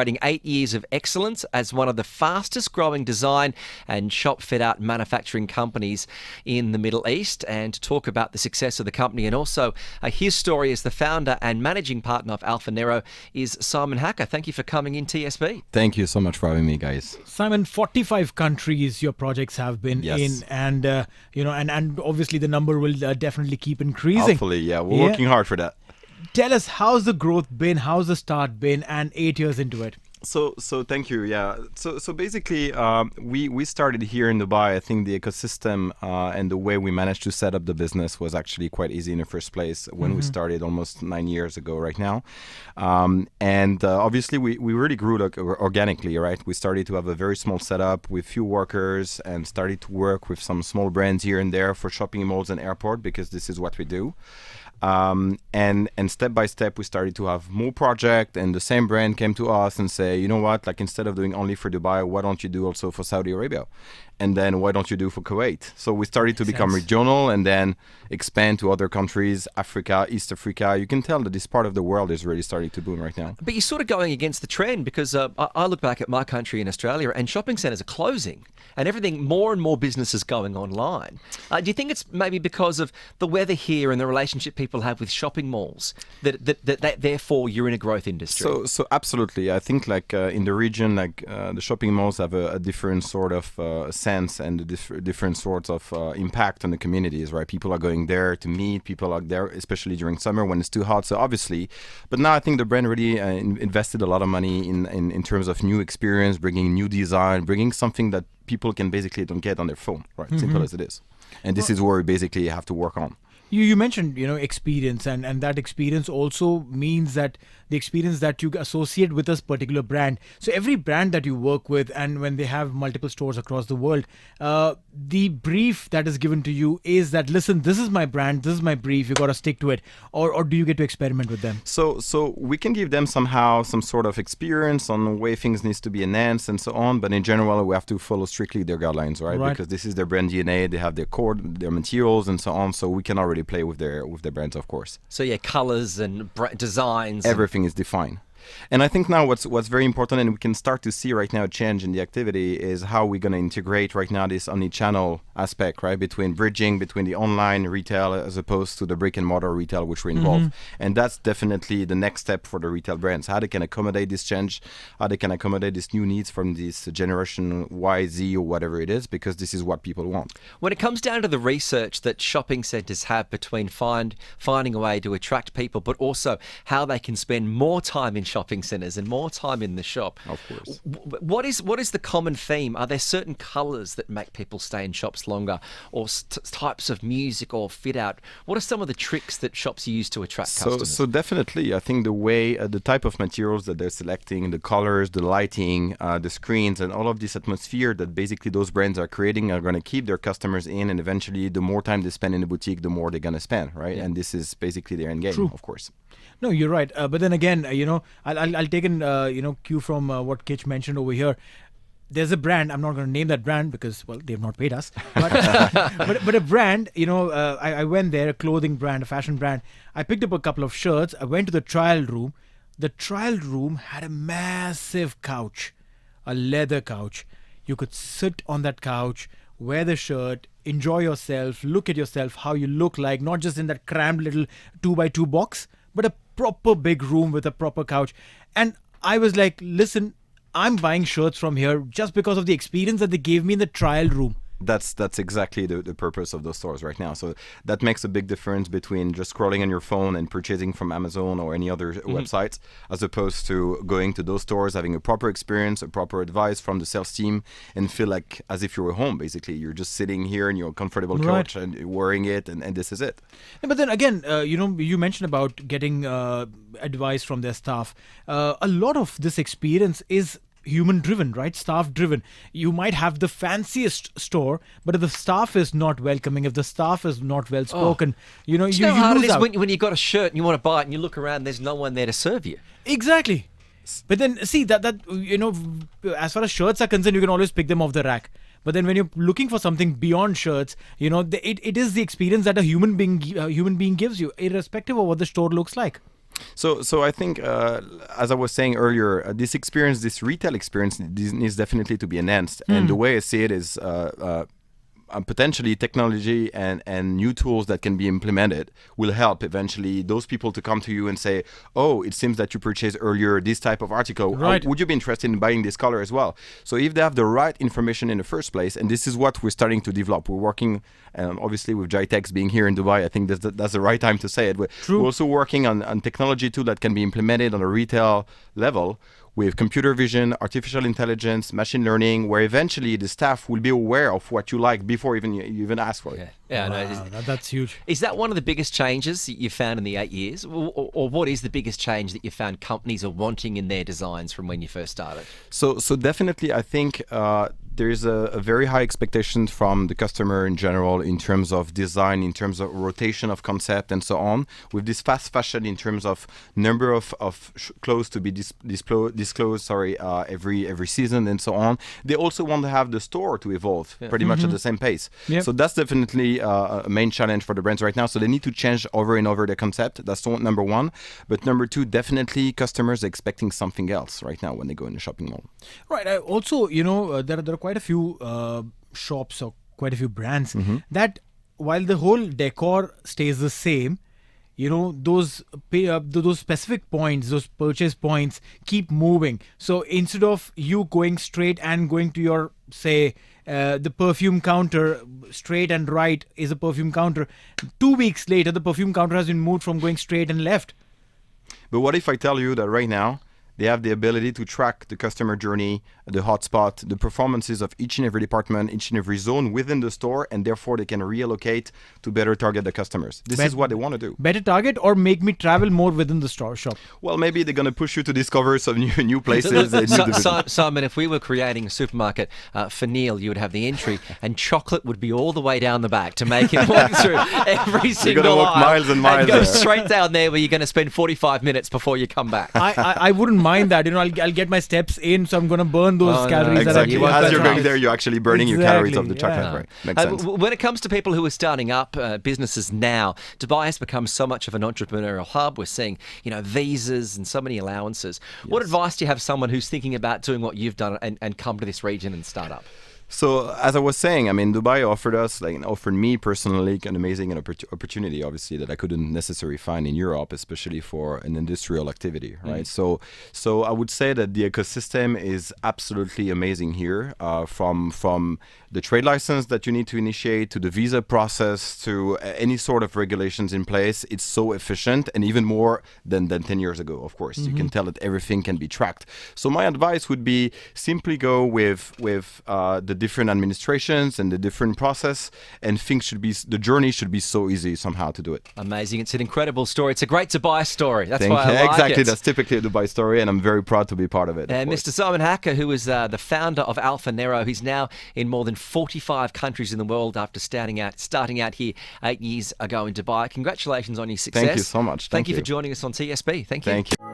celebrating 8 years of excellence as one of the fastest growing design and shop fit out manufacturing companies in the Middle East. And to talk about the success of the company and also his story as the founder and managing partner of Alpha Nero is Simon Hacker. Thank you for coming in, TSB. Thank you so much for having me, guys. Simon, 45 countries your projects have been in, and and obviously the number will definitely keep increasing. Hopefully, yeah, we're working hard for that. Tell us, how's the growth been? How's the start been? And 8 years into it. So thank you. Yeah. So basically, we started here in Dubai. I think the ecosystem and the way we managed to set up the business was actually quite easy in the first place when we started almost 9 years ago right now. And obviously we really grew organically, right? We started to have a very small setup with few workers and started to work with some small brands here and there for shopping malls and airport, because this is what we do. And step by step we started to have more project, and the same brand came to us and say, you know what, like instead of doing only for Dubai, why don't you do also for Saudi Arabia? And then why don't you do for Kuwait? So we started to become regional and then expand to other countries, Africa, East Africa. You can tell that this part of the world is really starting to boom right now. But you're sort of going against the trend, because I look back at my country in Australia and shopping centres are closing and everything, more and more businesses going online. Do you think it's maybe because of the weather here and the relationship people have with shopping malls that therefore you're in a growth industry? So absolutely. I think like in the region, like the shopping malls have a different sort of sense and the different sorts of impact on the communities, right? People are going there to meet, people are there, especially during summer when it's too hot. So obviously, but now I think the brand really invested a lot of money in terms of new experience, bringing new design, bringing something that people can basically don't get on their phone, right? Simple as it is. And this is where we basically have to work on. You mentioned, experience, and that experience also means that the experience that you associate with this particular brand. So every brand that you work with, and when they have multiple stores across the world, the brief that is given to you is that, listen, this is my brand, this is my brief, you got to stick to it. Or do you get to experiment with them? So we can give them somehow some sort of experience on the way things needs to be enhanced and so on. But in general, we have to follow strictly their guidelines, right? Because this is their brand DNA. They have their core, their materials and so on. So we can already play with their brands, of course. So yeah, colors and designs, everything is defined. And I think now what's very important, and we can start to see right now a change in the activity, is how we're going to integrate right now this omni-channel aspect, right, bridging between the online retail as opposed to the brick and mortar retail which we're involved. And that's definitely the next step for the retail brands, how they can accommodate this change, how they can accommodate these new needs from this generation Y, Z, or whatever it is, because this is what people want. When it comes down to the research that shopping centres have between finding a way to attract people, but also how they can spend more time in shopping centres and more time in the shop. Of course. What is the common theme? Are there certain colours that make people stay in shops longer, or types of music or fit out? What are some of the tricks that shops use to attract customers? So definitely, I think the way, the type of materials that they're selecting, the colors, the lighting, the screens, and all of this atmosphere that basically those brands are creating are going to keep their customers in, and eventually the more time they spend in the boutique, the more they're going to spend, right? Yeah. And this is basically their end game, of course. No, you're right. But then again, I'll take an cue from what Kitch mentioned over here. There's a brand, I'm not going to name that brand because, well, they've not paid us. But, but a brand, I went there, a clothing brand, a fashion brand. I picked up a couple of shirts. I went to the trial room. The trial room had a massive couch, a leather couch. You could sit on that couch, wear the shirt, enjoy yourself, look at yourself, how you look like, not just in that crammed little 2x2 box, but a proper big room with a proper couch. And I was like, listen, I'm buying shirts from here just because of the experience that they gave me in the trial room. That's exactly the purpose of those stores right now. So that makes a big difference between just scrolling on your phone and purchasing from Amazon or any other websites, as opposed to going to those stores, having a proper experience, a proper advice from the sales team, and feel like as if you were home, basically. You're just sitting here in your comfortable couch and wearing it, and this is it. Yeah, but then again, you mentioned about getting advice from their staff. A lot of this experience is human driven, right? Staff driven. You might have the fanciest store, but if the staff is not welcoming, if the staff is not well spoken, you lose out. When you got a shirt and you want to buy it and you look around, there's no one there to serve you. Exactly. But then see that as far as shirts are concerned, you can always pick them off the rack. But then when you're looking for something beyond shirts, it is the experience that a human being gives you, irrespective of what the store looks like. So I think, as I was saying earlier, this experience, this retail experience, needs definitely to be enhanced. And the way I see it is potentially technology and new tools that can be implemented will help eventually those people to come to you and say, oh, it seems that you purchased earlier this type of article. Right. Would you be interested in buying this color as well? So if they have the right information in the first place, and this is what we're starting to develop, we're working obviously with Jitex being here in Dubai, I think that's the right time to say it. We're also working on technology too that can be implemented on a retail level, with computer vision, artificial intelligence, machine learning, where eventually the staff will be aware of what you like before you even ask for it. Yeah, Wow, that's huge. Is that one of the biggest changes that you've found in the 8 years? Or what is the biggest change that you found companies are wanting in their designs from when you first started? So definitely, I think there's a very high expectation from the customer in general in terms of design, in terms of rotation of concept and so on. With this fast fashion, in terms of number of clothes to be disclosed, every season and so on. They also want to have the store to evolve pretty much at the same pace. Yep. So that's definitely a main challenge for the brands right now. So they need to change over and over their concept. That's number one. But number two, definitely customers are expecting something else right now when they go in the shopping mall. Right. Also, there are quite a few shops or quite a few brands that, while the whole decor stays the same, those specific points, those purchase points keep moving. So instead of you going straight and going to your, say, the perfume counter, straight and right is a perfume counter, 2 weeks later the perfume counter has been moved from going straight and left. But what if I tell you that right now they have the ability to track the customer journey, the hotspot, the performances of each and every department, each and every zone within the store, and therefore they can reallocate to better target the customers. This is what they want to do. Better target or make me travel more within the shop? Well, maybe they're going to push you to discover some new places. Simon, if we were creating a supermarket for Neil, you would have the entry, and chocolate would be all the way down the back to make him walk through every single You're going to walk aisle miles and miles and go there. straight down there where you're going to spend 45 minutes before you come back. I wouldn't mind that. I'll get my steps in, so I'm going to burn those calories. Exactly. You want As that you're right. going there, you're actually burning your calories of the chocolate. Right. Makes sense. When it comes to people who are starting up businesses now, Dubai has become so much of an entrepreneurial hub. We're seeing, visas and so many allowances. Yes. What advice do you have someone who's thinking about doing what you've done and come to this region and start up? So as I was saying, Dubai offered me personally an amazing opportunity, obviously, that I couldn't necessarily find in Europe, especially for an industrial activity, right? So I would say that the ecosystem is absolutely amazing here, from the trade license that you need to initiate to the visa process to any sort of regulations in place. It's so efficient, and even more than 10 years ago, of course. You can tell that everything can be tracked. So my advice would be simply go with the different administrations and the different process, and the journey should be so easy somehow to do it. Amazing. It's an incredible story. It's a great Dubai story. That's Thank why I you. like Exactly. it. That's typically a Dubai story, and I'm very proud to be part of it. And Mr. Simon Hacker, who is the founder of Alpha Nero, he's now in more than 45 countries in the world after starting out here 8 years ago in Dubai. Congratulations on your success. Thank you so much. Thank you for joining us on TSB. Thank you. Thank you.